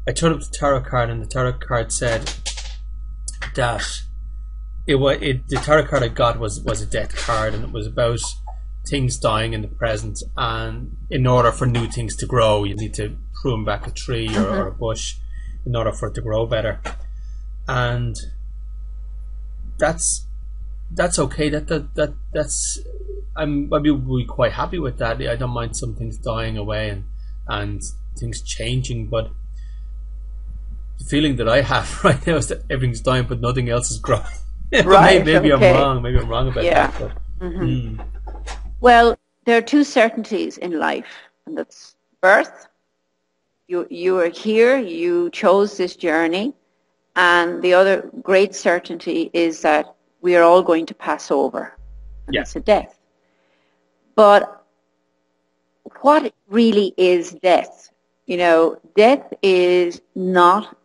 I turned up the tarot card, and the tarot card said that the tarot card I got was a death card, and it was about things dying in the present, and in order for new things to grow, you need to prune back a tree or a bush in order for it to grow better. And that's okay. That's I'd be quite happy with that. I don't mind some things dying away and things changing, but the feeling that I have right now is that everything's dying but nothing else is growing. Right, maybe okay. I'm wrong about that. But, Well, there are two certainties in life, and that's birth. You are here, you chose this journey, and the other great certainty is that we are all going to pass over, and it's a death. But what really is death? You know, death is not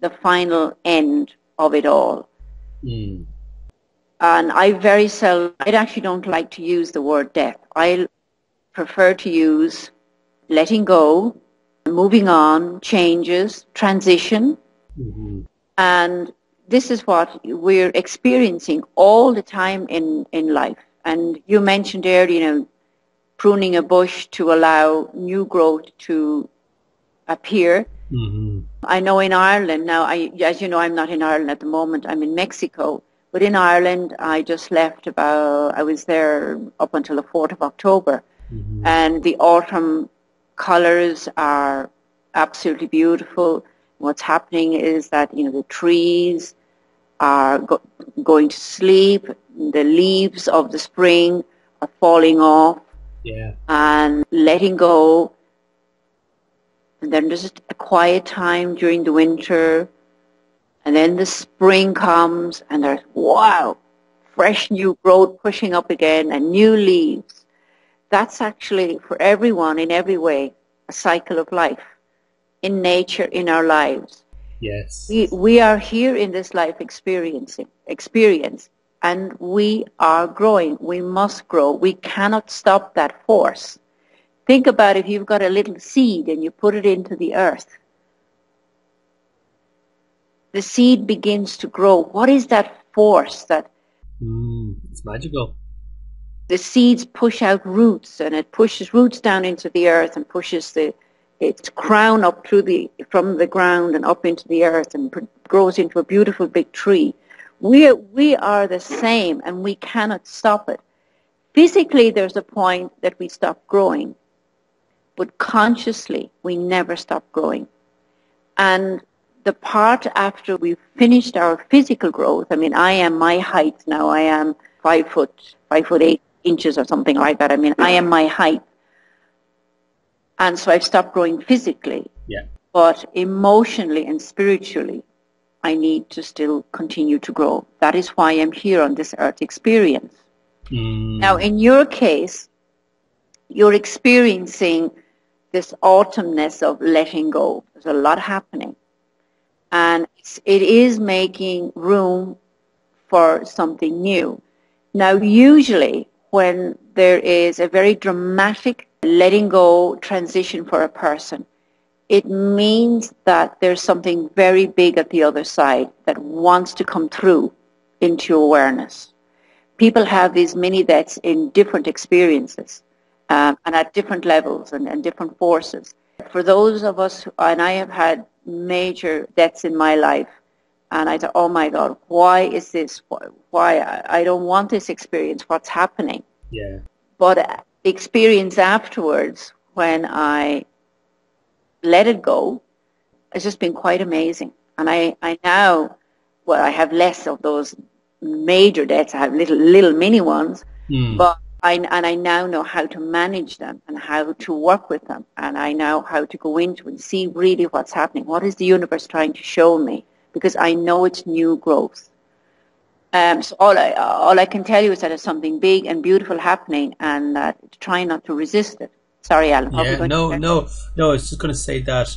the final end of it all. And I actually don't like to use the word death. I prefer to use letting go, moving on, changes, transition. And this is what we're experiencing all the time in life. And you mentioned earlier, pruning a bush to allow new growth to appear. I know in Ireland now, as you know, I'm not in Ireland at the moment, I'm in Mexico. But in Ireland, I just left I was there up until the 4th of October. And the autumn colors are absolutely beautiful. What's happening is that, the trees are going to sleep. The leaves of the spring are falling off and letting go. And then there's a quiet time during the winter. And then the spring comes and there's, wow, fresh new growth pushing up again and new leaves. That's actually, for everyone in every way, a cycle of life in nature, in our lives. Yes. We are here in this life experience, and we are growing. We must grow. We cannot stop that force. Think about if you've got a little seed and you put it into the earth. The seed begins to grow. What is that force that... It's magical. The seeds push out roots, and it pushes roots down into the earth and pushes its crown up from the ground and up into the earth and grows into a beautiful big tree. We are the same, and we cannot stop it. Physically, there's a point that we stop growing, but consciously, we never stop growing. And the part after we've finished our physical growth, I am my height now. I am 5 foot 8 inches or something like that. I am my height. And so I've stopped growing physically. Yeah. But emotionally and spiritually, I need to still continue to grow. That is why I'm here on this earth experience. Now, in your case, you're experiencing this autumnness of letting go. There's a lot happening. And it is making room for something new. Now, usually when there is a very dramatic letting go transition for a person, it means that there's something very big at the other side that wants to come through into awareness. People have these mini deaths in different experiences and at different levels and different forces. For those of us, and I have had major deaths in my life, and I thought, oh my God, why is this? Why? I don't want this experience. What's happening? Yeah. But experience afterwards, when I let it go, has just been quite amazing. And I now, I have less of those major deaths. I have little mini ones, but I now know how to manage them and how to work with them, and I know how to go into and see really what's happening. What is the universe trying to show me? Because I know it's new growth. So all I can tell you is that there's something big and beautiful happening, and try not to resist it. Sorry, Alan. No. I was just going to say that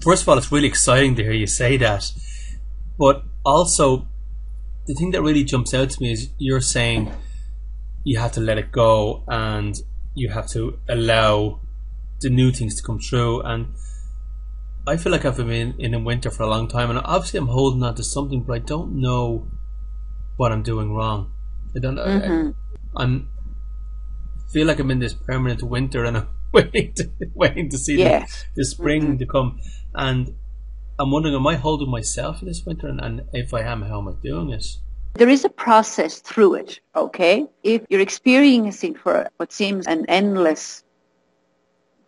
first of all, it's really exciting to hear you say that, but also the thing that really jumps out to me is you're saying you have to let it go and you have to allow the new things to come through. And I feel like I've been in a winter for a long time, and obviously I'm holding on to something, but I don't know what I'm doing wrong. I don't know. Mm-hmm. I'm feel like I'm in this permanent winter, and I'm waiting to see Yes. the spring to come. And I'm wondering, am I holding myself in this winter? And if I am, how am I doing it? There is a process through it, okay? If you're experiencing for what seems an endless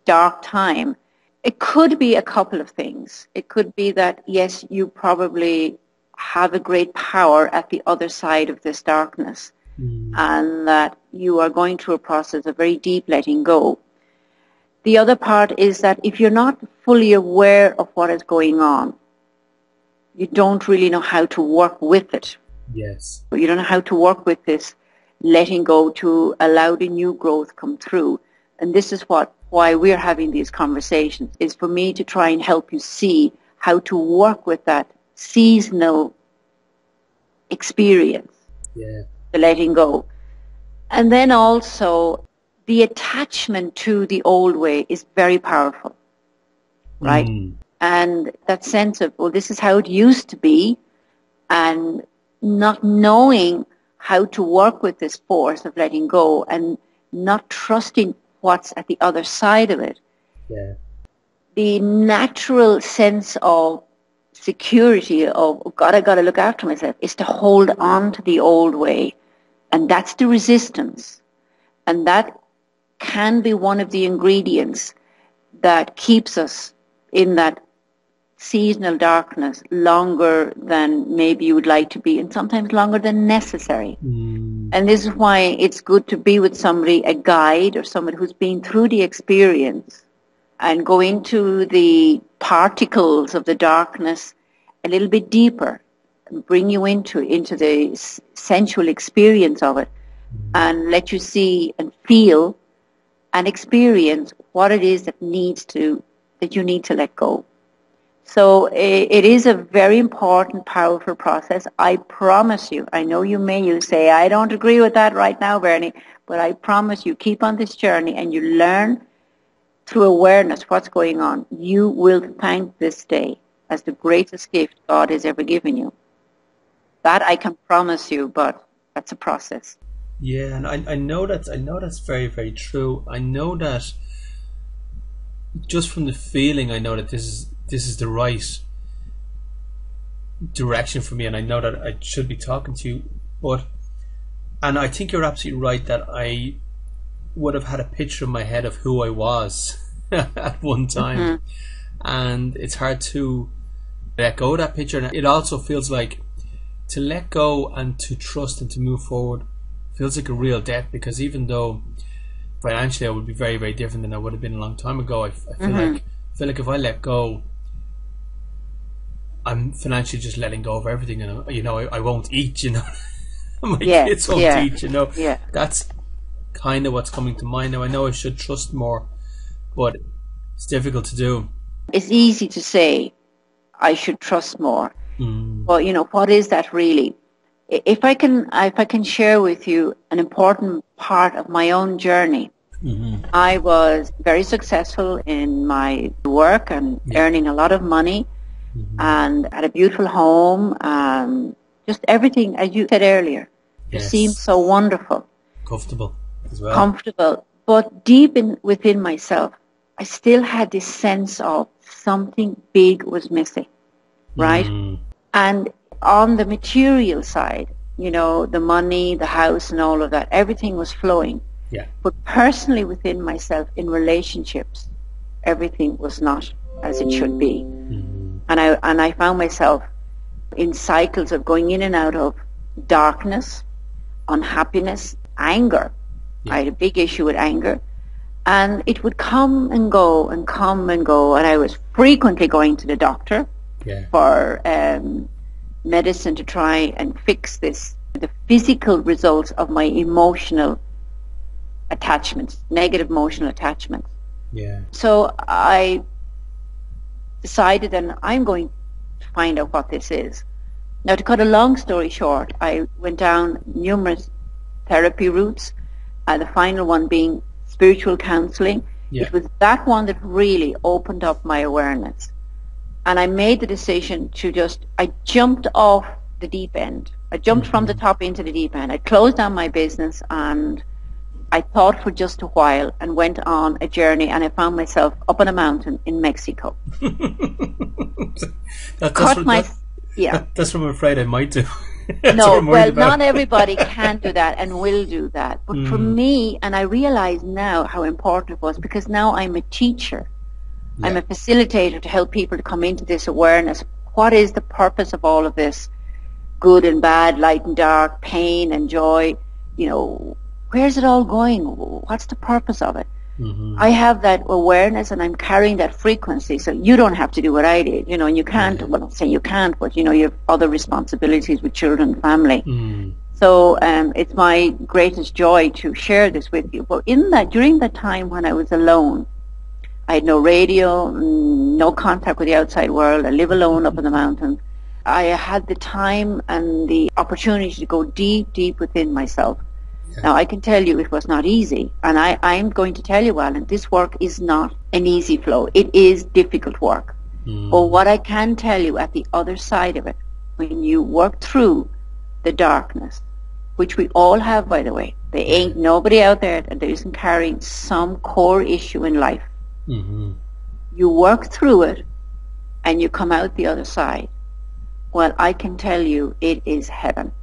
dark time, it could be a couple of things. It could be that, yes, you probably have a great power at the other side of this darkness, and that you are going through a process of very deep letting go. The other part is that if you're not fully aware of what is going on, you don't really know how to work with it. Yes. You don't know how to work with this letting go to allow the new growth come through. And this is why we're having these conversations, is for me to try and help you see how to work with that seasonal experience, the letting go. And then also the attachment to the old way is very powerful, right? And that sense of, well, this is how it used to be, and not knowing how to work with this force of letting go and not trusting what's at the other side of it. Yeah. The natural sense of security of, oh God, I got to look after myself, is to hold on to the old way. And that's the resistance. And that can be one of the ingredients that keeps us in that seasonal darkness longer than maybe you would like to be, and sometimes longer than necessary. And this is why it's good to be with somebody, a guide or somebody who's been through the experience, and go into the particles of the darkness a little bit deeper and bring you into the sensual experience of it, and let you see and feel and experience what it is that you need to let go. So it is a very important, powerful process. I promise you, I know you say, I don't agree with that right now, Bernie, but I promise you, keep on this journey and you learn through awareness what's going on. You will thank this day as the greatest gift God has ever given you. That I can promise you, but that's a process. Yeah, and I know that's very, very true. I know that just from the feeling, I know that this is the right direction for me, and I know that I should be talking to you. And I think you're absolutely right that I would have had a picture in my head of who I was at one time, and it's hard to let go of that picture. And it also feels like to let go and to trust and to move forward feels like a real death, because even though financially I would be very, very different than I would have been a long time ago, I feel like if I let go, I'm financially just letting go of everything, and I won't eat, my kids won't eat, that's kind of what's coming to mind now. I know I should trust more, but it's difficult to do. It's easy to say I should trust more, but what is that really? If I can share with you an important part of my own journey. I was very successful in my work and earning a lot of money, and had a beautiful home, just everything, as you said earlier, just seemed so wonderful. Comfortable as well. Comfortable. But deep within myself, I still had this sense of something big was missing, right? And on the material side, the money, the house and all of that, everything was flowing. Yeah. But personally within myself, in relationships, everything was not as it should be. And I found myself in cycles of going in and out of darkness, unhappiness, anger. I had a big issue with anger. And it would come and go and come and go. And I was frequently going to the doctor for medicine to try and fix the physical results of my emotional attachments, negative emotional attachments. Yeah. So I decided then I'm going to find out what this is. Now, to cut a long story short, I went down numerous therapy routes, the final one being spiritual counseling. It was that one that really opened up my awareness. And I made the decision to I jumped off the deep end. I jumped from the top into the deep end. I closed down my business and I thought for just a while and went on a journey, and I found myself up on a mountain in Mexico. That's what I'm afraid I might do. No, well, not everybody can do that and will do that. But for me, and I realize now how important it was, because now I'm a teacher. Yeah. I'm a facilitator to help people to come into this awareness. What is the purpose of all of this? Good and bad, light and dark, pain and joy. You know, where's it all going? What's the purpose of it? Mm-hmm. I have that awareness and I'm carrying that frequency, so you don't have to do what I did, you know, and you can't, well, I'm saying you can't, but, you know, you have other responsibilities with children and family. Mm. So it's my greatest joy to share this with you. But during that time when I was alone, I had no radio, no contact with the outside world. I live alone up in the mountains. I had the time and the opportunity to go deep, deep within myself. Now, I can tell you it was not easy, and I'm going to tell you, Alan, this work is not an easy flow. It is difficult work. Mm. But what I can tell you at the other side of it, when you work through the darkness, which we all have, by the way, there ain't nobody out there that isn't carrying some core issue in life. Mm-hmm. You work through it, and you come out the other side. Well, I can tell you it is heaven.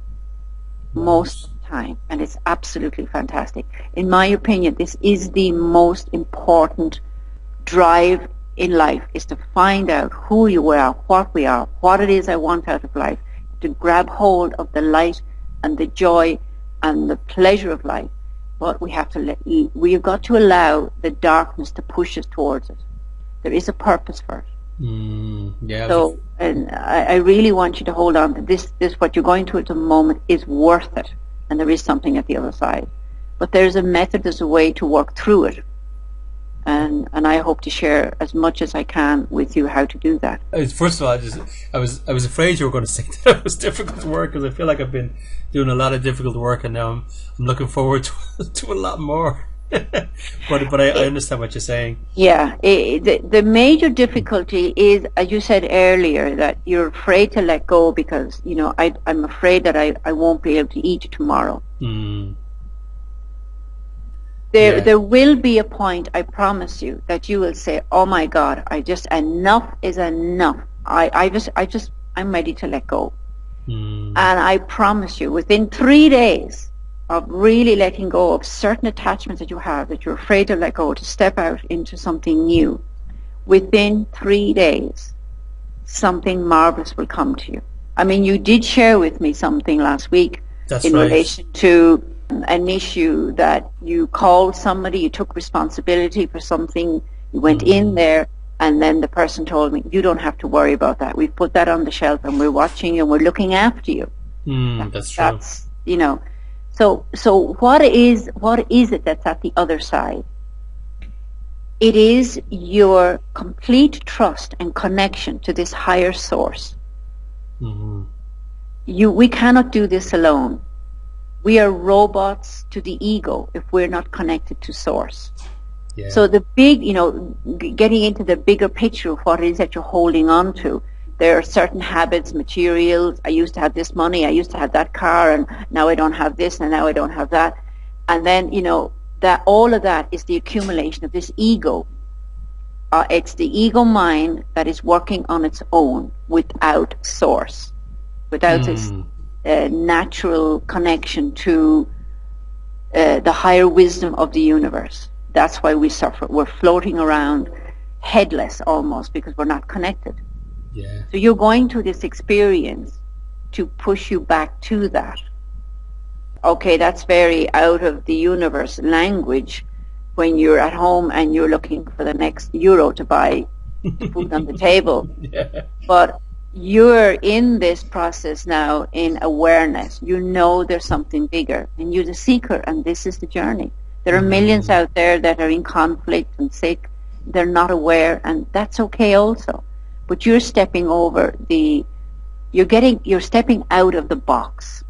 Most time, and it's absolutely fantastic. In my opinion, this is the most important drive in life, is to find out who you are, what we are, what it is I want out of life, to grab hold of the light and the joy and the pleasure of life. But we've got to allow the darkness to push us towards it. There is a purpose for it. So, and I really want you to hold on to this what you're going through at the moment is worth it. And there is something at the other side. But there's a method, there's a way to work through it. And I hope to share as much as I can with you how to do that. First of all, I was afraid you were going to say that it was difficult work, because I feel like I've been doing a lot of difficult work, and now I'm looking forward to a lot more. but I understand what you're saying. Yeah, the major difficulty is, as you said earlier, that you're afraid to let go because, you know, I'm afraid that I won't be able to eat tomorrow. Mm. There will be a point, I promise you, that you will say, oh my God, enough is enough. I'm ready to let go. Mm. And I promise you, within 3 days of really letting go of certain attachments that you have, that you're afraid to let go, to step out into something new, within 3 days, something marvelous will come to you. I mean, you did share with me something last week relation to an issue that you called somebody, you took responsibility for something, you went in there, and then the person told me, you don't have to worry about that. We've put that on the shelf and we're watching you and we're looking after you. That's true. That's, you know, so what is it that's at the other side? It is your complete trust and connection to this higher source. Mm-hmm. We cannot do this alone. We are robots to the ego if we're not connected to source. Yeah. So the big, you know, getting into the bigger picture of what it is that you're holding on to. There are certain habits, materials. I used to have this money, I used to have that car, and now I don't have this, and now I don't have that. And then, you know, that all of that is the accumulation of this ego. It's the ego mind that is working on its own without source, without this natural connection to the higher wisdom of the universe. That's why we suffer. We're floating around headless almost because we're not connected. Yeah. So you're going through this experience to push you back to that. Okay, that's very out of the universe language when you're at home and you're looking for the next euro to buy food on the table. Yeah. But you're in this process now in awareness. You know there's something bigger, and you're the seeker, and this is the journey. There are millions out there that are in conflict and sick. They're not aware, and that's okay also. But you're stepping over you're stepping out of the box.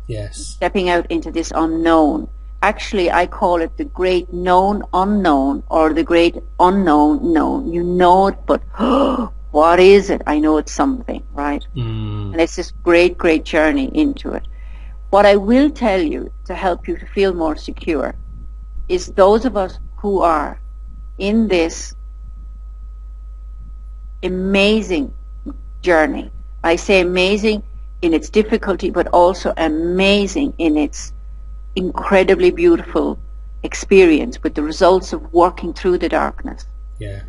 Yes. Stepping out into this unknown. actually, I call it the great known unknown, or the great unknown known. You know it, but what is it? I know it's something, right? And it's this great, great journey into it. What I will tell you to help you to feel more secure is those of us who are in this amazing journey. I say amazing in its difficulty, but also amazing in its incredibly beautiful experience with the results of working through the darkness. Yeah.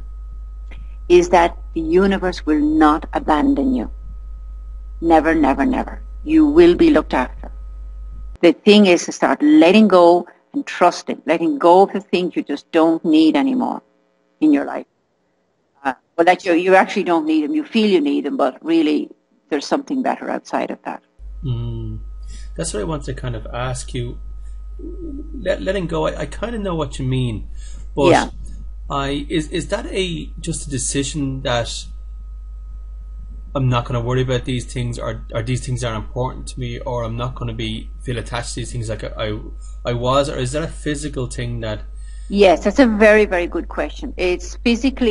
Is that the universe will not abandon you. Never, never, never. You will be looked after. The thing is to start letting go and trusting, letting go of the things you just don't need anymore in your life. Well, that you actually don't need them. You feel you need them, but really there's something better outside of that. That's what I want to kind of ask you. Letting go, I kind of know what you mean, but Yeah. Is that just a decision that I'm not going to worry about these things, or these things aren't important to me, or I'm not going to feel attached to these things like I was, or is that a physical thing that? Yes, that's a very, very good question. It's physical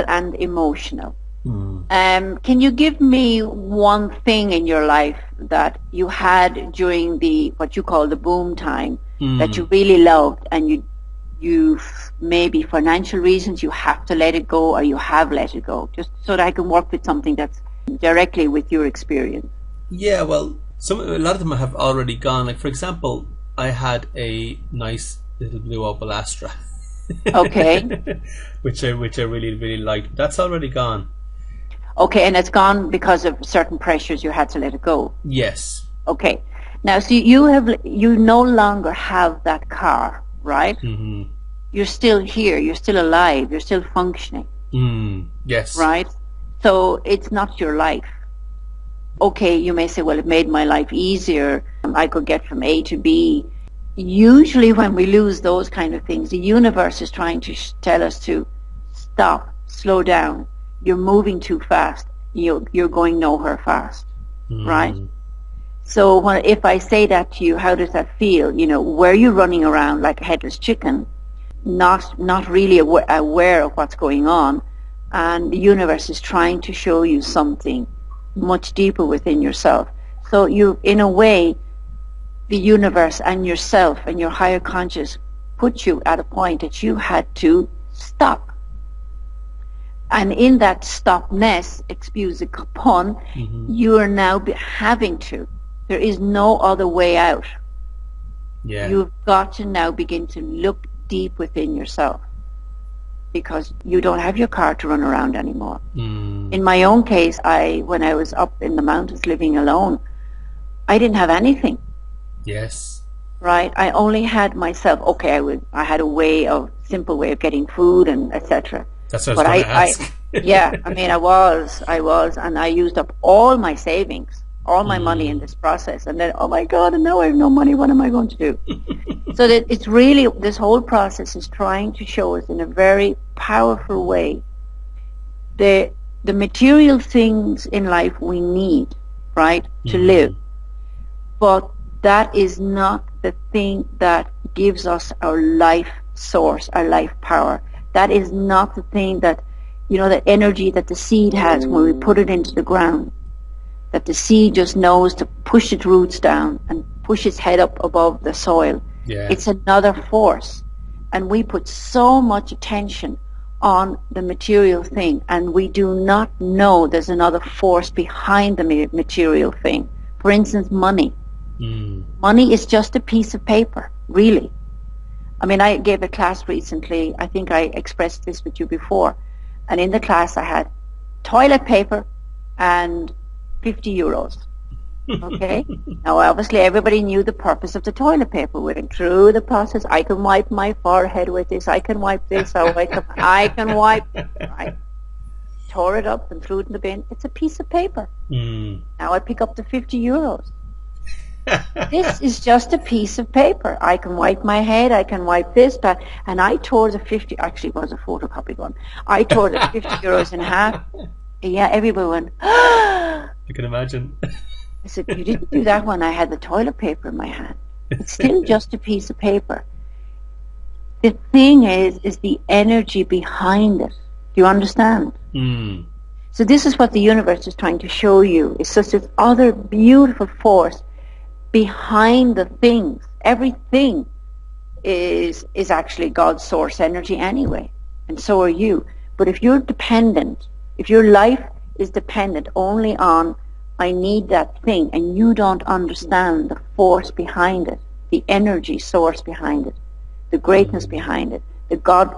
and emotional. Can you give me one thing in your life that you had during what you call the boom time that you really loved, and you maybe financial reasons you have to let it go, or you have let it go, just so that I can work with something that's directly with your experience? Yeah, well, a lot of them have already gone. Like, for example, I had a nice little blue Opel Astra. Okay. which I really, really liked. That's already gone. Okay, and it's gone because of certain pressures you had to let it go. Yes. Okay. Now, so you no longer have that car, right? Mm-hmm. You're still here. You're still alive. You're still functioning. Yes. Right? So it's not your life. Okay, you may say, well, it made my life easier. I could get from A to B. Usually when we lose those kind of things, the universe is trying to tell us to stop, slow down. You're moving too fast. You're going nowhere fast, right? So if I say that to you, how does that feel? Were you running around like a headless chicken, not really aware of what's going on, and the universe is trying to show you something much deeper within yourself. So in a way, the universe and yourself and your higher conscious put you at a point that you had to stop. And in that stopness, excuse the pun, you are now having to. There is no other way out. Yeah. You've got to now begin to look deep within yourself, because you don't have your car to run around anymore. In my own case, when I was up in the mountains living alone, I didn't have anything. Yes. Right? I only had myself. Okay, I had a simple way of getting food and etc. That's what I was going to ask. Yeah, I was, and I used up all my savings, all my money in this process, and then, oh my God, and now I have no money, what am I going to do? So that it's really, this whole process is trying to show us in a very powerful way the material things in life we need, right, to live. But that is not the thing that gives us our life source, our life power. That is not the thing that, that energy that the seed has when we put it into the ground, that the seed just knows to push its roots down and push its head up above the soil. Yeah. It's another force. And we put so much attention on the material thing, and we do not know there's another force behind the material thing. For instance, money. Money is just a piece of paper, really. I gave a class recently. I think I expressed this with you before. And in the class I had toilet paper and 50 euros. Okay? Now, obviously, everybody knew the purpose of the toilet paper. We went through the process. I can wipe my forehead with this. I can wipe this. I can wipe. Right? Tore it up and threw it in the bin. It's a piece of paper. Now I pick up the 50 euros. This is just a piece of paper. I can wipe my head, I can wipe this, that, and I tore the 50, actually it was a photocopied one. I tore the 50 euros in half. Yeah, everybody went, I can imagine. I said, you didn't do that when I had the toilet paper in my hand. It's still just a piece of paper. The thing is the energy behind it. Do you understand? Mm. So this is what the universe is trying to show you. It's just this other beautiful force behind the things. Everything is actually God's source energy anyway, and so are you. But if you're dependent, if your life is dependent only on I need that thing, and you don't understand the force behind it, the energy source behind it, the greatness behind it, the God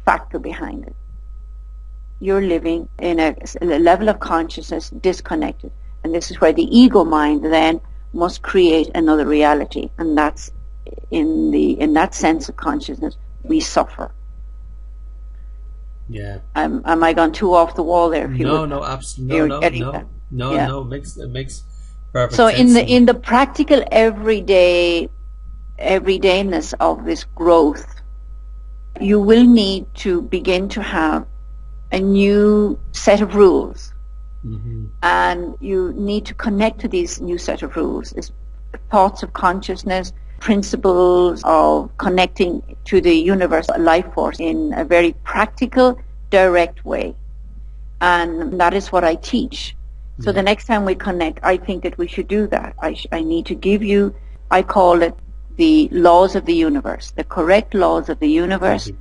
factor behind it, you're living in a level of consciousness disconnected. And this is where the ego mind then must create another reality. And that's in that sense of consciousness, we suffer. Yeah. Am I gone too off the wall there? No, absolutely. No. It makes perfect so sense. So in the practical everydayness of this growth, you will need to begin to have a new set of rules. Mm-hmm. And you need to connect to these new set of rules. It's thoughts of consciousness, principles of connecting to the universal life force in a very practical, direct way. And that is what I teach. So the next time we connect, I think that we should do that. I need to give you, I call it the laws of the universe, the correct laws of the universe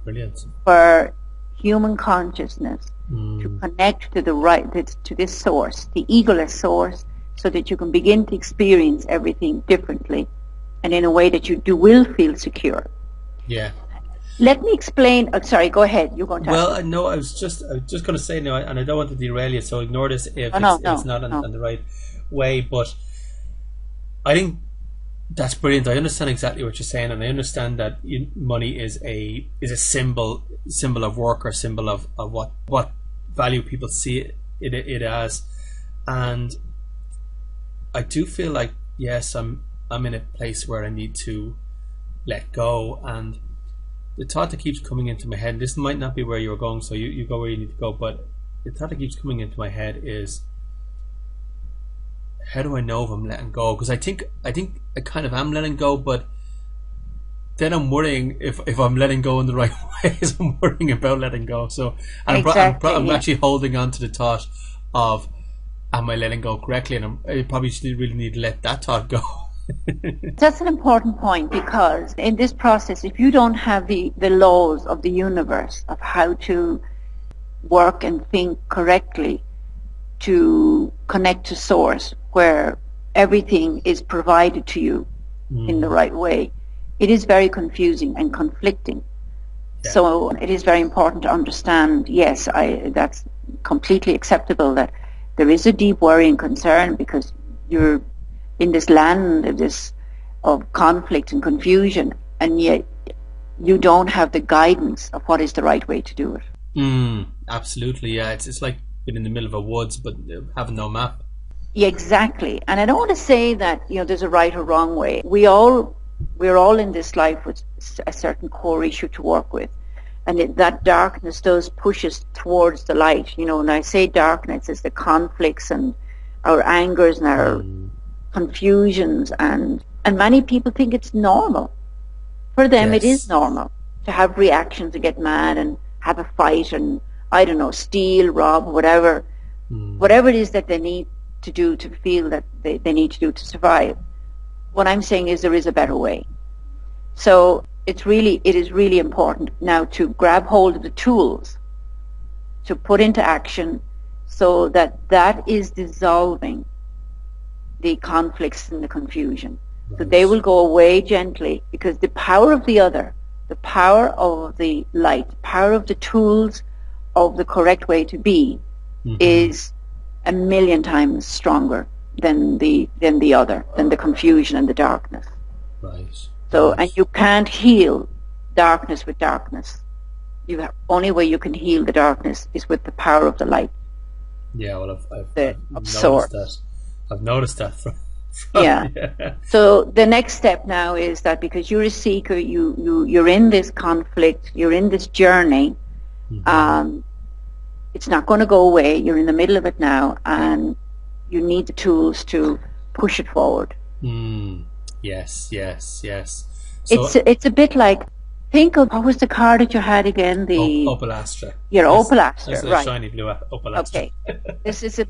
for human consciousness to connect to to this source, the egoless source, so that you can begin to experience everything differently and in a way that you will feel secure. Yeah. Let me explain. Oh, sorry, go ahead. You're going to. Well, no, I was just going to say no, and I don't want to derail you, so ignore this if it's not on the right way. But I think that's brilliant. I understand exactly what you're saying, and I understand that money is a symbol of work, or symbol of what value people see it as, and I do feel like yes, I'm in a place where I need to let go. And the thought that keeps coming into my head, this might not be where you're going, so you go where you need to go, but the thought that keeps coming into my head is, how do I know if I'm letting go? Because I think I kind of am letting go, but then I'm worrying if I'm letting go in the right ways. I'm worrying about letting go. So I'm actually holding on to the thought of, am I letting go correctly? And I probably really need to let that thought go. That's an important point, because in this process, if you don't have the laws of the universe of how to work and think correctly to connect to source, where everything is provided to you in the right way, it is very confusing and conflicting. Yeah. So it is very important to understand, yes, that's completely acceptable, that there is a deep worry and concern, because you're in this land of conflict and confusion, and yet you don't have the guidance of what is the right way to do it. Absolutely, yeah. It's like being in the middle of a woods but having no map. Yeah, exactly. And I don't want to say that there's a right or wrong way. We're all in this life with a certain core issue to work with, and that darkness does push us towards the light. When I say darkness, it's the conflicts and our angers and our confusions, and many people think it's normal. For them, It is normal to have reactions, to get mad and have a fight and, I don't know, steal, rob, whatever it is that they need to do to feel that they need to do to survive. What I'm saying is there is a better way. So it is really important now to grab hold of the tools to put into action, so that is dissolving the conflicts and the confusion. Right. So they will go away gently, because the power of the other, the power of the light, the power of the tools of the correct way to be is 1,000,000 times stronger than the confusion and the darkness. Right. So, and you can't heal darkness with darkness. Only way you can heal the darkness is with the power of the light. Yeah, well, I've noticed that. I've noticed that. Yeah. So the next step now is that, because you're a seeker, you're in this conflict, you're in this journey. It's not going to go away. You're in the middle of it now, and you need the tools to push it forward. Yes, yes, yes. So It's a bit like, think of, what was the car that you had again? Opel Astra. Your Opel That's Astra, a right? shiny blue Opel Astra. Okay, this is a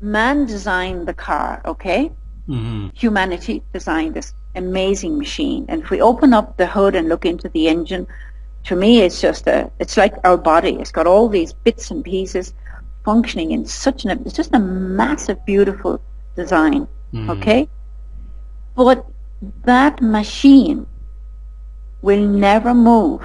man designed the car. Okay, Mm-hmm. humanity designed this amazing machine, and if we open up the hood and look into the engine, to me, it's like our body. It's got all these bits and pieces functioning in it's just a massive, beautiful design. Mm-hmm. Okay, but that machine will never move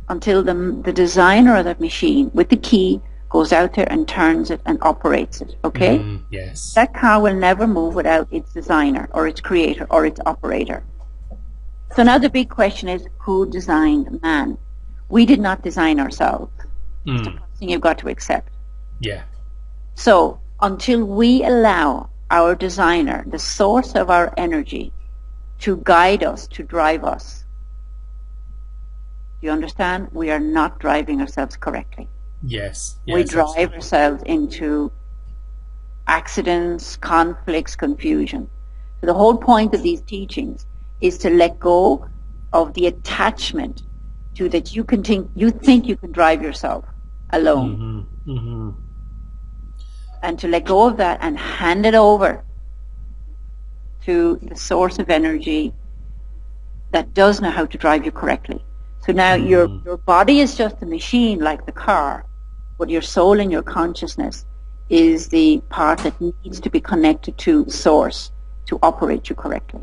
until the designer of that machine with the key goes out there and turns it and operates it. Okay? Yes. That car will never move without its designer or its creator or its operator. So now the big question is, who designed man? We did not design ourselves. It's the first thing you've got to accept. Yeah. So until we allow our designer, the source of our energy, to guide us, to drive us, do you understand? We are not driving ourselves correctly. Yes. We drive ourselves into accidents, conflicts, confusion. So the whole point of these teachings is to let go of the attachment to that you think you can drive yourself alone. Mm-hmm. Mm-hmm. And to let go of that and hand it over to the source of energy that does know how to drive you correctly. So now your body is just a machine like the car, but your soul and your consciousness is the part that needs to be connected to source to operate you correctly.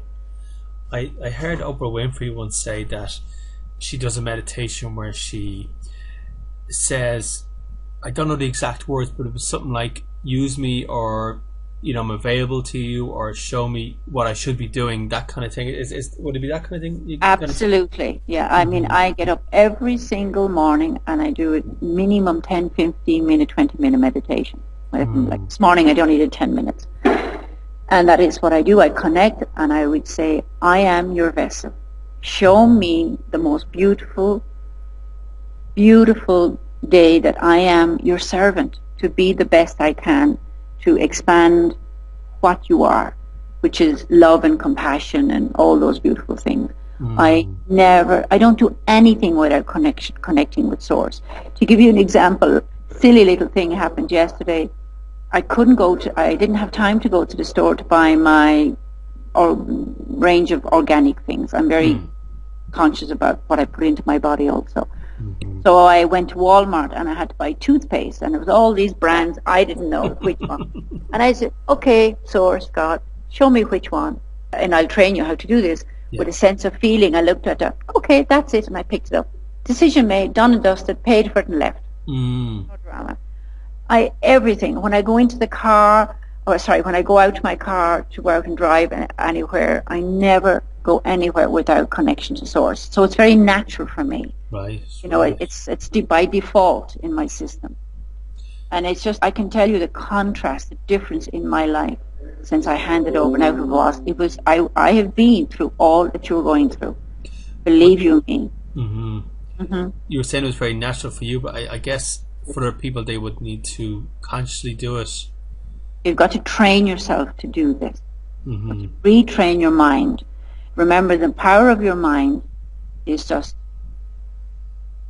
I heard Oprah Winfrey once say that she does a meditation where she says, I don't know the exact words, but it was something like, use me, or I'm available to you, or show me what I should be doing, that kind of thing. Would it be that kind of thing? Absolutely. Yeah. I mean, I get up every single morning and I do a minimum 10, 15 minute, 20-minute meditation. Like this morning I only did 10 minutes. And that is what I do. I connect and I would say, I am your vessel. Show me the most beautiful, beautiful day that I am your servant to be the best I can, to expand what you are, which is love and compassion and all those beautiful things. I don't do anything without connecting with source. To give you an example, silly little thing happened yesterday. I didn't have time to go to the store to buy my range of organic things. I'm very conscious about what I put into my body also. So I went to Walmart and I had to buy toothpaste, and it was all these brands. I didn't know which one. And I said, okay, source, God, show me which one, and I'll train you how to do this. With a sense of feeling, I looked at it, okay, that's it, and I picked it up. Decision made, done and dusted, paid for it and left. No drama. Everything, when I go into the car, when I go out to my car to go out and drive anywhere, I never go anywhere without connection to source. So it's very natural for me. Right. It's by default in my system. And it's just, I can tell you the contrast, the difference in my life since I handed over. Now I have been through all that you're going through. Believe you me. You were saying it was very natural for you, but I guess for other people they would need to consciously do it. You've got to train yourself to do this. Retrain your mind. Remember, the power of your mind is just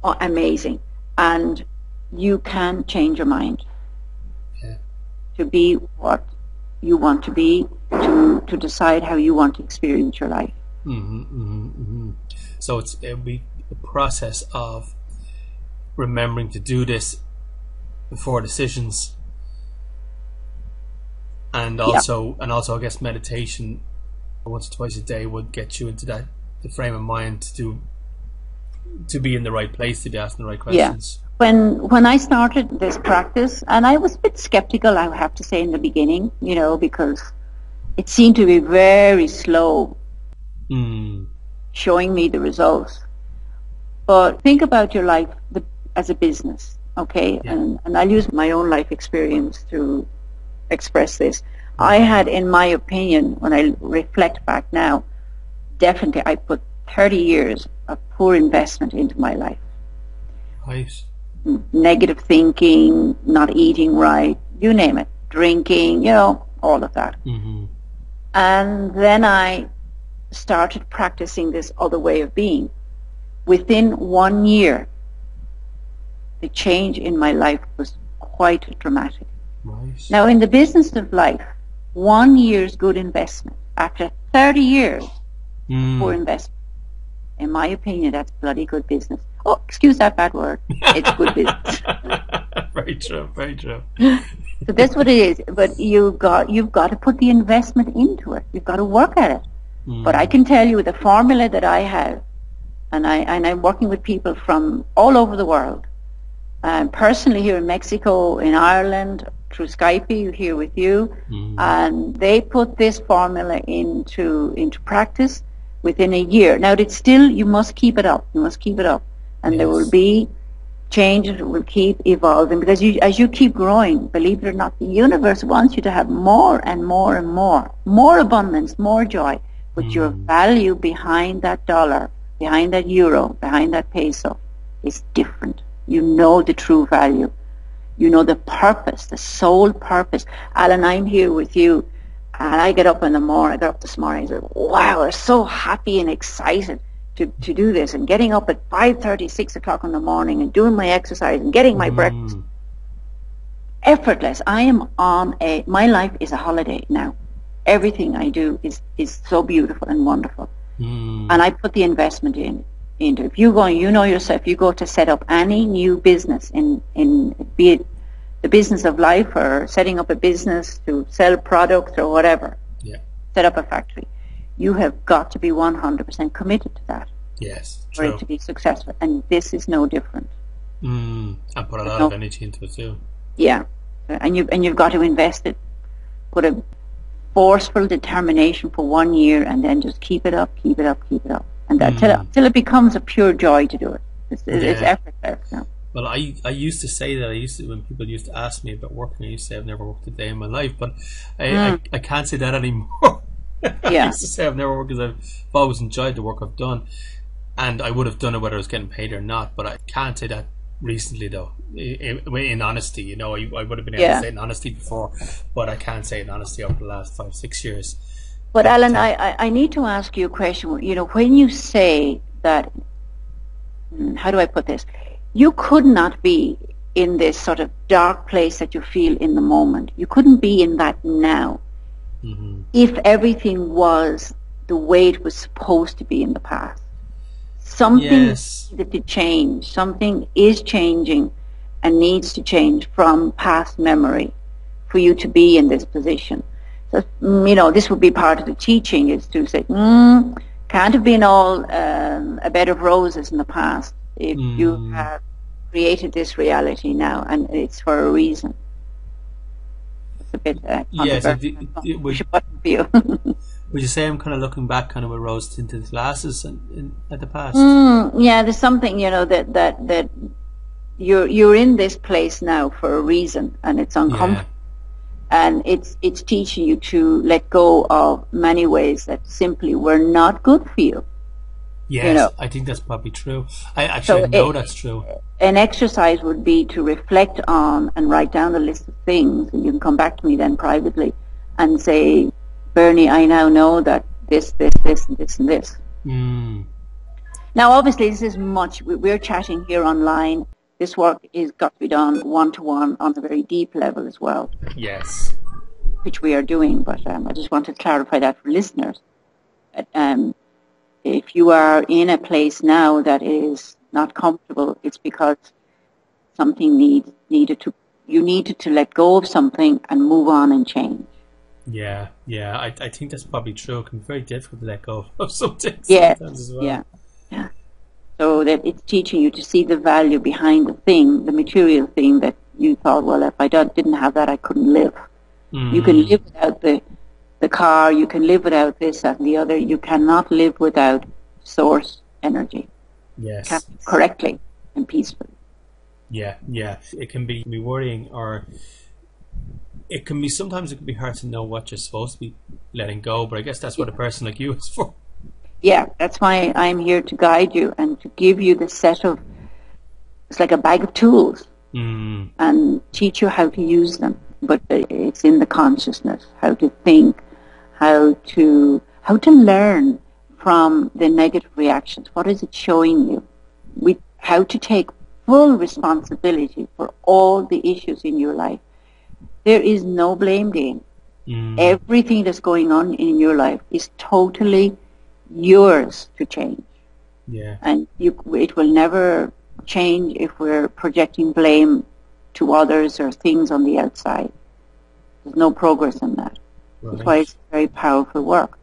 amazing, and you can change your mind to be what you want to be, to decide how you want to experience your life. So it'll be a process of remembering to do this before decisions, and also I guess meditation once or twice a day would get you into the frame of mind to be in the right place, to be asking the right questions. When I started this practice, and I was a bit skeptical, I have to say, in the beginning, because it seemed to be very slow showing me the results. But think about your life as a business, okay? And I'll use my own life experience to express this. I had, in my opinion, when I reflect back now, definitely I put 30 years of poor investment into my life. Right. Negative thinking, not eating right, you name it, drinking, all of that. And then I started practicing this other way of being. Within 1 year, the change in my life was quite dramatic. Right. Now, in the business of life, 1 year's good investment, after 30 years, poor investment. In my opinion, that's bloody good business. Oh, excuse that bad word. It's good business. Very true, very true. So that's what it is. But you've got to put the investment into it. You've got to work at it. But I can tell you the formula that I have, and I'm working with people from all over the world. Personally here in Mexico, in Ireland, through Skype here with you, and they put this formula into practice within a year. Now, it's still, you must keep it up. You must keep it up, and there will be changes. It will keep evolving because as you keep growing, believe it or not, the universe wants you to have more and more and more abundance, more joy. But your value behind that dollar, behind that euro, behind that peso is different. You know the true value. You know the purpose, the sole purpose. Alan, I'm here with you, and I get up in the morning. I got up this morning and said, wow, I'm so happy and excited to do this. And getting up at 5:30, 6 o'clock in the morning and doing my exercise and getting my breakfast. Effortless. I am on my life is a holiday now. Everything I do is so beautiful and wonderful. And I put the investment into. If you go, you know yourself, you go to set up any new business in be it the business of life or setting up a business to sell products or whatever, set up a factory, you have got to be 100% committed to that. Yes, for it to be successful. And this is no different. And put a lot of energy into it too. Yeah, and you've got to invest it. Put a forceful determination for 1 year, and then just keep it up, and that till it becomes a pure joy to do it. It's effortless now. Well, I used to say that. When people used to ask me about working, I used to say I've never worked a day in my life, but I can't say that anymore. I used to say I've never worked because I've always enjoyed the work I've done, and I would have done it whether I was getting paid or not. But I can't say that recently, though. In honesty, you know, I would have been able to say it in honesty before, but I can't say it in honesty over the last 5-6 years. But Alan, I need to ask you a question. You know, when you say that, how do I put this? You could not be in this sort of dark place that you feel in the moment. You couldn't be in that now if everything was the way it was supposed to be in the past. Something needed to change. Something is changing and needs to change from past memory for you to be in this position. So, you know, this would be part of the teaching, is to say, can't have been all a bed of roses in the past. If you have created this reality now, and it's for a reason. It's a bit would you say I'm kind of looking back kind of with rose-tinted glasses at the past? Yeah, there's something, you know, that you're in this place now for a reason, and it's uncomfortable. And it's teaching you to let go of many ways that simply were not good for you. Yes, you know? I think that's probably true. I actually know that's true. An exercise would be to reflect on and write down a list of things, and you can come back to me then privately and say, Bernie, I now know that this, and this. Now, obviously, this is much. We're chatting here online. This work is got to be done one-to-one on a very deep level as well. Yes. Which we are doing, but I just want to clarify that for listeners. If you are in a place now that is not comfortable, it's because something you needed to let go of something and move on and change. Yeah. I think that's probably true. It can be very difficult to let go of something sometimes as well. Yeah. So that it's teaching you to see the value behind the thing, the material thing that you thought, well, if I didn't have that, I couldn't live. You can live without the car, you can live without this, that, and the other. You cannot live without source energy. Yes. Correctly and peacefully. Yeah. It can be worrying, or sometimes it can be hard to know what you're supposed to be letting go, but I guess that's what a person like you is for. Yeah, that's why I'm here to guide you and to give you the set of, it's like a bag of tools, and teach you how to use them. But it's in the consciousness, how to think, how to learn from the negative reactions. What is it showing you? How to take full responsibility for all the issues in your life. There is no blame game. Everything that's going on in your life is totally yours to change. Yeah. And it will never change if we're projecting blame to others or things on the outside. There's no progress in that. Right. That's why it's very powerful work.